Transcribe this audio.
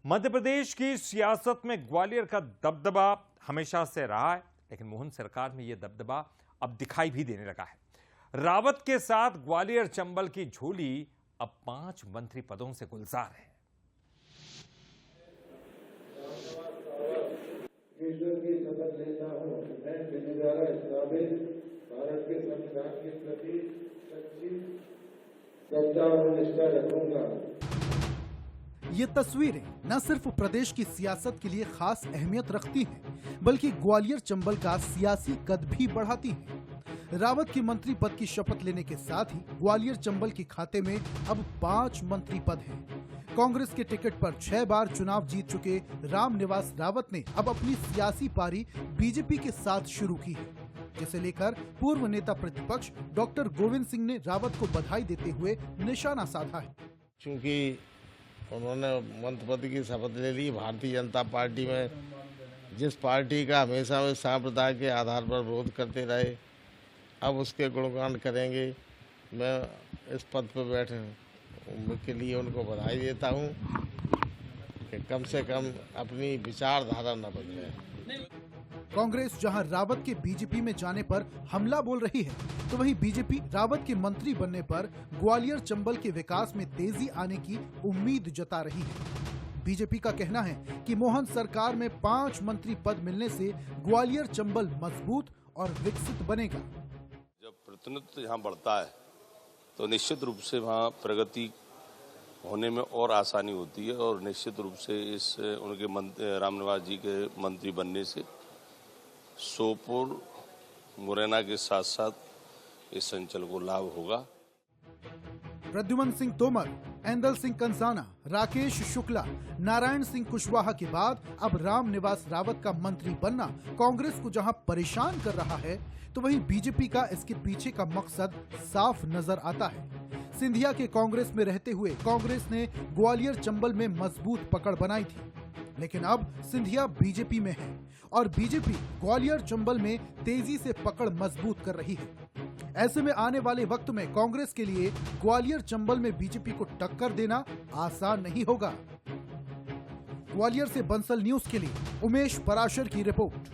मध्य प्रदेश की सियासत में ग्वालियर का दबदबा हमेशा से रहा है, लेकिन मोहन सरकार में यह दबदबा अब दिखाई भी देने लगा है। रावत के साथ ग्वालियर चंबल की झोली अब 5 मंत्री पदों से गुलजार है। ईश्वर की शपथ लेता हूं, मैं जिम्मेदार भारत के संविधान के प्रति सच्ची श्रद्धा और निष्ठा रखूंगा। ये तस्वीरें न सिर्फ प्रदेश की सियासत के लिए खास अहमियत रखती हैं, बल्कि ग्वालियर चंबल का सियासी कद भी बढ़ाती हैं। रावत के मंत्री पद की शपथ लेने के साथ ही ग्वालियर चंबल के खाते में अब 5 मंत्री पद हैं। कांग्रेस के टिकट पर 6 बार चुनाव जीत चुके रामनिवास रावत ने अब अपनी सियासी पारी बीजेपी के साथ शुरू की है, जिसे लेकर पूर्व नेता प्रतिपक्ष डॉक्टर गोविंद सिंह ने रावत को बधाई देते हुए निशाना साधा है। चूंकि उन्होंने मंत्री पद की शपथ ले ली, भारतीय जनता पार्टी में जिस पार्टी का हमेशा वे सांप्रदाय के आधार पर विरोध करते रहे, अब उसके गुणगान करेंगे। मैं इस पद पर बैठने के लिए उनको बधाई देता हूं कि कम से कम अपनी विचारधारा न बदले। कांग्रेस जहां रावत के बीजेपी में जाने पर हमला बोल रही है, तो वहीं बीजेपी रावत के मंत्री बनने पर ग्वालियर चंबल के विकास में तेजी आने की उम्मीद जता रही है। बीजेपी का कहना है कि मोहन सरकार में 5 मंत्री पद मिलने से ग्वालियर चंबल मजबूत और विकसित बनेगा। जब प्रतिनिधित्व यहाँ बढ़ता है तो निश्चित रूप से वहाँ प्रगति होने में और आसानी होती है, और निश्चित रूप से इस उनके रामनिवास जी के मंत्री बनने से सोपुर मुरैना के साथ साथ इस अंचल को लाभ होगा। प्रद्युमन सिंह तोमर, एंदल सिंह कंसाना, राकेश शुक्ला, नारायण सिंह कुशवाहा के बाद अब रामनिवास रावत का मंत्री बनना कांग्रेस को जहां परेशान कर रहा है, तो वहीं बीजेपी का इसके पीछे का मकसद साफ नजर आता है। सिंधिया के कांग्रेस में रहते हुए कांग्रेस ने ग्वालियर चंबल में मजबूत पकड़ बनाई थी, लेकिन अब सिंधिया बीजेपी में है और बीजेपी ग्वालियर चंबल में तेजी से पकड़ मजबूत कर रही है। ऐसे में आने वाले वक्त में कांग्रेस के लिए ग्वालियर चंबल में बीजेपी को टक्कर देना आसान नहीं होगा। ग्वालियर से बंसल न्यूज के लिए उमेश पराशर की रिपोर्ट।